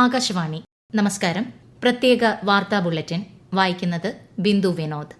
ആകാശവാണി നമസ്കാരം. പ്രത്യേക വാർത്താ ബുള്ളറ്റിൻ വായിക്കുന്നത് ബിന്ദു വിനോദ്.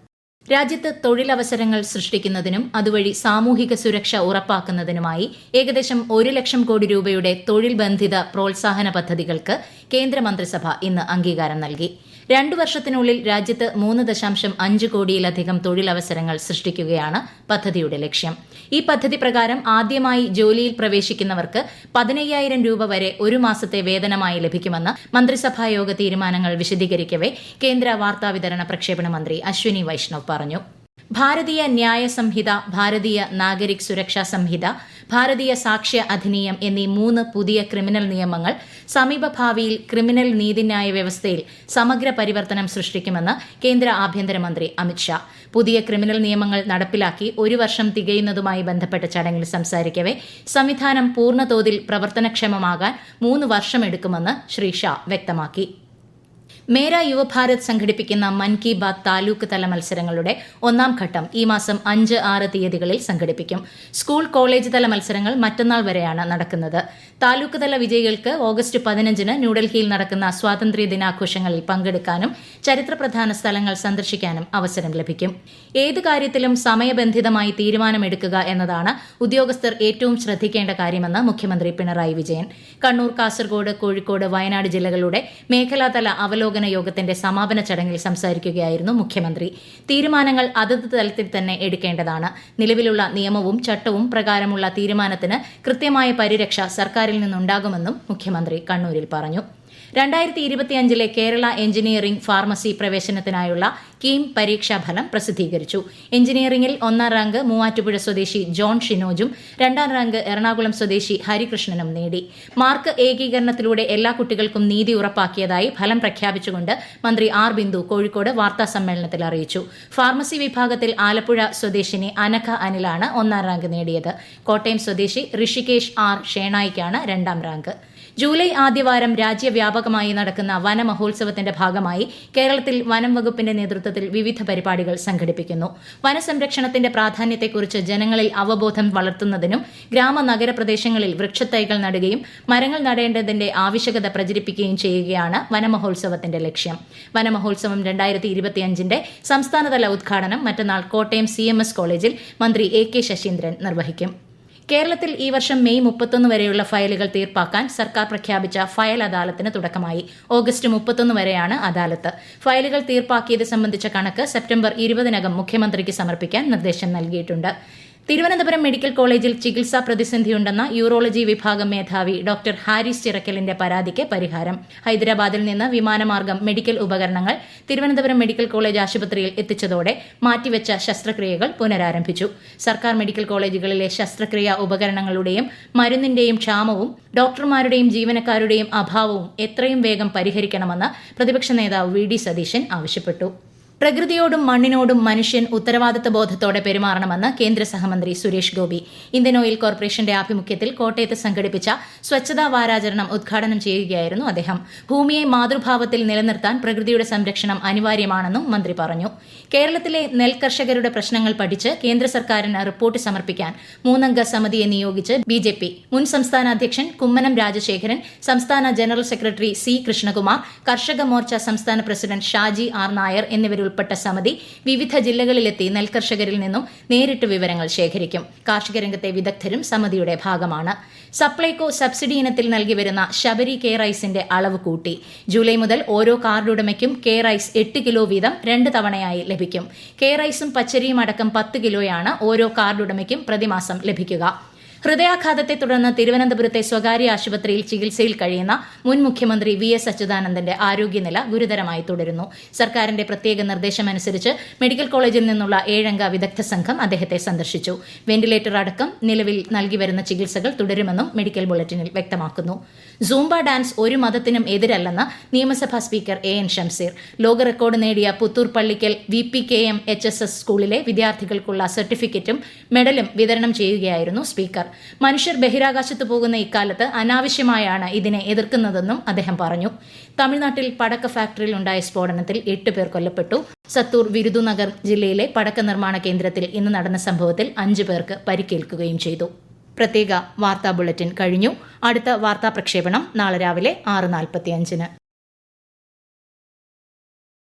രാജ്യത്ത് തൊഴിലവസരങ്ങൾ സൃഷ്ടിക്കുന്നതിനും അതുവഴി സാമൂഹിക സുരക്ഷ ഉറപ്പാക്കുന്നതിനുമായി ഏകദേശം 1 ലക്ഷം കോടി രൂപയുടെ തൊഴിൽ ബന്ധിത പ്രോത്സാഹന പദ്ധതികൾക്ക് കേന്ദ്രമന്ത്രിസഭ ഇന്ന് അംഗീകാരം നൽകി. 2 വർഷത്തിനുള്ളിൽ രാജ്യത്ത് 3.5 കോടിയിലധികം തൊഴിലവസരങ്ങൾ സൃഷ്ടിക്കുകയാണ് പദ്ധതിയുടെ ലക്ഷ്യം. ഈ പദ്ധതി പ്രകാരം ആദ്യമായി ജോലിയിൽ പ്രവേശിക്കുന്നവർക്ക് 15,000 രൂപ വരെ ഒരു മാസത്തെ വേതനമായി ലഭിക്കുമെന്ന് മന്ത്രിസഭായോഗ തീരുമാനങ്ങൾ വിശദീകരിക്കവെ കേന്ദ്ര വാർത്താവിതരണ പ്രക്ഷേപണ മന്ത്രി അശ്വിനി വൈഷ്ണവ് പറഞ്ഞു. ഭാരതീയ ന്യായ സംഹിത, ഭാരതീയ നാഗരിക് സുരക്ഷാ സംഹിത, ഭാരതീയ സാക്ഷ്യ അധിനിയം എന്നീ 3 പുതിയ ക്രിമിനൽ നിയമങ്ങൾ സമീപഭാവിയിൽ ക്രിമിനൽ നീതിന്യായ വ്യവസ്ഥയിൽ സമഗ്ര പരിവർത്തനം സൃഷ്ടിക്കുമെന്ന് കേന്ദ്ര ആഭ്യന്തരമന്ത്രി അമിത്ഷാ പുതിയ ക്രിമിനൽ നിയമങ്ങൾ നടപ്പിലാക്കി 1 വർഷം തികയുന്നതുമായി ബന്ധപ്പെട്ട ചടങ്ങിൽ സംസാരിക്കവെ സംവിധാനം പൂർണ്ണതോതിൽ പ്രവർത്തനക്ഷമമാകാൻ 3 വർഷമെടുക്കുമെന്ന് ശ്രീ ഷാ വ്യക്തമാക്കി. മേരാ യുവഭാരത് സംഘടിപ്പിക്കുന്ന മൻ കി ബാത്ത് താലൂക്ക് തല മത്സരങ്ങളുടെ 1ാം ഘട്ടം ഈ മാസം 5, 6 തീയതികളിൽ സംഘടിപ്പിക്കും. സ്കൂൾ, കോളേജ് തല മത്സരങ്ങൾ മറ്റന്നാൾ വരെയാണ് നടക്കുന്നത്. താലൂക്ക് തല വിജയികൾക്ക് ഓഗസ്റ്റ് 15-ന് ന്യൂഡൽഹിയിൽ നടക്കുന്ന സ്വാതന്ത്ര്യ ദിനാഘോഷങ്ങളിൽ പങ്കെടുക്കാനും ചരിത്രപ്രധാന സ്ഥലങ്ങൾ സന്ദർശിക്കാനും അവസരം ലഭിക്കും. ഏത് കാര്യത്തിലും സമയബന്ധിതമായി തീരുമാനമെടുക്കുക എന്നതാണ് ഉദ്യോഗസ്ഥർ ഏറ്റവും ശ്രദ്ധിക്കേണ്ട കാര്യമെന്ന് മുഖ്യമന്ത്രി പിണറായി വിജയൻ കണ്ണൂർ, കാസർഗോഡ്, കോഴിക്കോട്, വയനാട് ജില്ലകളുടെ മേഖലാതല അവലോകന യോഗത്തിന്റെ സമാപന ചടങ്ങിൽ സംസാരിക്കുകയായിരുന്നു മുഖ്യമന്ത്രി. തീരുമാനങ്ങൾ അതത് തലത്തിൽ തന്നെ എടുക്കേണ്ടതാണ്. നിലവിലുള്ള നിയമവും ചട്ടവും പ്രകാരമുള്ള തീരുമാനത്തിന് കൃത്യമായ പരിരക്ഷ സർക്കാരിൽ നിന്നുണ്ടാകുമെന്നും മുഖ്യമന്ത്രി കണ്ണൂരിൽ പറഞ്ഞു. 2025 കേരള എഞ്ചിനീയറിംഗ് ഫാർമസി പ്രവേശനത്തിനായുള്ള കീം പരീക്ഷാഫലം പ്രസിദ്ധീകരിച്ചു. എഞ്ചിനീയറിംഗിൽ 1ാം റാങ്ക് മൂവാറ്റുപുഴ സ്വദേശി ജോൺ ഷിനോജും 2ാം റാങ്ക് എറണാകുളം സ്വദേശി ഹരികൃഷ്ണനും നേടി. മാർക്ക് ഏകീകരണത്തിലൂടെ എല്ലാ കുട്ടികൾക്കും നീതി ഉറപ്പാക്കിയതായി ഫലം പ്രഖ്യാപിച്ചുകൊണ്ട് മന്ത്രി ആർ ബിന്ദു കോഴിക്കോട് വാർത്താസമ്മേളനത്തിൽ അറിയിച്ചു. ഫാർമസി വിഭാഗത്തിൽ ആലപ്പുഴ സ്വദേശിനി അനഘ അനിലാണ് 1ാം റാങ്ക് നേടിയത്. കോട്ടയം സ്വദേശി ഋഷികേഷ് ആർ ഷേണായിക്കാണ് 2ാം റാങ്ക്. ജൂലൈ ആദ്യവാരം രാജ്യവ്യാപകമായി നടക്കുന്ന വനമഹോത്സവത്തിന്റെ ഭാഗമായി കേരളത്തിൽ വനം വകുപ്പിന്റെ നേതൃത്വത്തിൽ വിവിധ പരിപാടികൾ സംഘടിപ്പിക്കുന്നു. വനസംരക്ഷണത്തിന്റെ പ്രാധാന്യത്തെക്കുറിച്ച് ജനങ്ങളിൽ അവബോധം വളർത്തുന്നതിനും ഗ്രാമ-നഗര പ്രദേശങ്ങളിൽ വൃക്ഷത്തൈകൾ നടുകയും മരങ്ങൾ നടേണ്ടതിന്റെ ആവശ്യകത പ്രചരിപ്പിക്കുകയും ചെയ്യുകയാണ് വനമഹോത്സവത്തിന്റെ ലക്ഷ്യം. വനമഹോത്സവം 2025ന്റെ സംസ്ഥാനതല ഉദ്ഘാടനം മറ്റന്നാൾ കോട്ടയം CMS കോളേജിൽ മന്ത്രി AK ശശീന്ദ്രൻ നിർവഹിക്കും. കേരളത്തിൽ ഈ വർഷം മെയ് 31 വരെയുള്ള ഫയലുകൾ തീർപ്പാക്കാൻ സർക്കാർ പ്രഖ്യാപിച്ച ഫയൽ അദാലത്തിന് തുടക്കമായി. ഓഗസ്റ്റ് 31 വരെയാണ് അദാലത്ത്. ഫയലുകൾ തീർപ്പാക്കിയത് സംബന്ധിച്ച കണക്ക് സെപ്റ്റംബർ 20-നകം മുഖ്യമന്ത്രിക്ക് സമർപ്പിക്കാൻ നിർദ്ദേശം നൽകിയിട്ടുണ്ട്. തിരുവനന്തപുരം മെഡിക്കൽ കോളേജിൽ ചികിത്സാ പ്രതിസന്ധിയുണ്ടെന്ന യൂറോളജി വിഭാഗം മേധാവി ഡോക്ടർ ഹാരിസ് ചിറക്കലിന്റെ പരാതിക്ക് പരിഹാരം. ഹൈദരാബാദിൽ നിന്ന് വിമാനമാർഗം മെഡിക്കൽ ഉപകരണങ്ങൾ തിരുവനന്തപുരം മെഡിക്കൽ കോളേജ് ആശുപത്രിയിൽ എത്തിച്ചതോടെ മാറ്റിവെച്ച ശസ്ത്രക്രിയകൾ പുനരാരംഭിച്ചു. സർക്കാർ മെഡിക്കൽ കോളേജുകളിലെ ശസ്ത്രക്രിയാ ഉപകരണങ്ങളുടെയും മരുന്നിന്റെയും ക്ഷാമവും ഡോക്ടർമാരുടെയും ജീവനക്കാരുടെയും അഭാവവും എത്രയും വേഗം പരിഹരിക്കണമെന്ന് പ്രതിപക്ഷ നേതാവ് VD സതീശൻ ആവശ്യപ്പെട്ടു. പ്രകൃതിയോടും മണ്ണിനോടും മനുഷ്യൻ ഉത്തരവാദിത്ത ബോധത്തോടെ പെരുമാറണമെന്ന് കേന്ദ്ര സഹമന്ത്രി സുരേഷ് ഗോപി ഇന്ത്യൻ ഓയിൽ കോർപ്പറേഷന്റെ ആഭിമുഖ്യത്തിൽ കോട്ടയത്ത് സംഘടിപ്പിച്ച സ്വച്ഛതാ വാരാചരണം ഉദ്ഘാടനം ചെയ്യുകയായിരുന്നു അദ്ദേഹം. ഭൂമിയെ മാതൃഭാവത്തിൽ നിലനിർത്താൻ പ്രകൃതിയുടെ സംരക്ഷണം അനിവാര്യമാണെന്നും മന്ത്രി പറഞ്ഞു. കേരളത്തിലെ നെൽകർഷകരുടെ പ്രശ്നങ്ങൾ പഠിച്ച് കേന്ദ്ര സർക്കാരിന് റിപ്പോർട്ട് സമർപ്പിക്കാൻ 3-അംഗ സമിതിയെ നിയോഗിച്ച് BJP മുൻ സംസ്ഥാന അധ്യക്ഷൻ കുമ്മനം രാജശേഖരൻ, സംസ്ഥാന ജനറൽ സെക്രട്ടറി C കൃഷ്ണകുമാർ, കർഷക മോർച്ച സംസ്ഥാന പ്രസിഡന്റ് ഷാജി R നായർ എന്നിവരുൾപ്പെട്ട സമിതി വിവിധ ജില്ലകളിലെത്തി നെൽകർഷകരിൽ നിന്നും നേരിട്ട് വിവരങ്ങൾ ശേഖരിക്കും. കാർഷിക രംഗത്തെ വിദഗ്ധരും സമിതിയുടെ ഭാഗമാണ്. സപ്ലൈകോ സബ്സിഡി ഇനത്തിൽ നൽകി വരുന്ന ശബരി കെ റൈസിന്റെ അളവ് കൂട്ടി. ജൂലൈ മുതൽ ഓരോ കാർഡ് ഉടമയ്ക്കും കെ റൈസ് 8 കിലോ വീതം 2 തവണയായി ലഭിക്കും. കെ റൈസും പച്ചരിയും അടക്കം 10 കിലോയാണ് ഓരോ കാർഡ് ഉടമയ്ക്കും പ്രതിമാസം ലഭിക്കുക. ഹൃദയാഘാതത്തെ തുടർന്ന് തിരുവനന്തപുരത്തെ സ്വകാര്യ ആശുപത്രിയിൽ ചികിത്സയിൽ കഴിയുന്ന മുൻ മുഖ്യമന്ത്രി VS അച്യുതാനന്ദന്റെ ആരോഗ്യനില ഗുരുതരമായി തുടരുന്നു. സർക്കാരിന്റെ പ്രത്യേക നിർദ്ദേശമനുസരിച്ച് മെഡിക്കൽ കോളേജിൽ നിന്നുള്ള 7-അംഗ വിദഗ്ധ സംഘം അദ്ദേഹത്തെ സന്ദർശിച്ചു. വെന്റിലേറ്റർ അടക്കം നിലവിൽ നൽകി വരുന്ന ചികിത്സകൾ തുടരുമെന്നും മെഡിക്കൽ ബുള്ളറ്റിനിൽ വ്യക്തമാക്കുന്നു. സൂംബ ഡാൻസ് ഒരു മതത്തിനും എതിരല്ലെന്ന് നിയമസഭാ സ്പീക്കർ AN ഷംസീർ. ലോക റെക്കോർഡ് നേടിയ പുത്തൂർ പള്ളിക്കൽ VPKM HSS സ്കൂളിലെ വിദ്യാർത്ഥികൾക്കുള്ള സർട്ടിഫിക്കറ്റും മെഡലും വിതരണം ചെയ്യുകയായിരുന്നു സ്പീക്കർ. മനുഷ്യർ ബഹിരാകാശത്ത് പോകുന്ന ഇക്കാലത്ത് അനാവശ്യമായാണ് ഇതിനെ എതിർക്കുന്നതെന്നും അദ്ദേഹം പറഞ്ഞു. തമിഴ്നാട്ടിൽ പടക്ക ഫാക്ടറിയിൽ ഉണ്ടായ സ്ഫോടനത്തിൽ 8 പേർ കൊല്ലപ്പെട്ടു. സത്തൂർ വിരുദുനഗർ ജില്ലയിലെ പടക്ക നിർമ്മാണ കേന്ദ്രത്തിൽ ഇന്ന് നടന്ന സംഭവത്തിൽ 5 പേർക്ക് പരിക്കേൽക്കുകയും ചെയ്തു. പ്രത്യേക വാർത്താ ബുള്ളറ്റിൻ കഴിഞ്ഞു. അടുത്ത വാർത്താ പ്രക്ഷേപണം നാളെ രാവിലെ 6:45.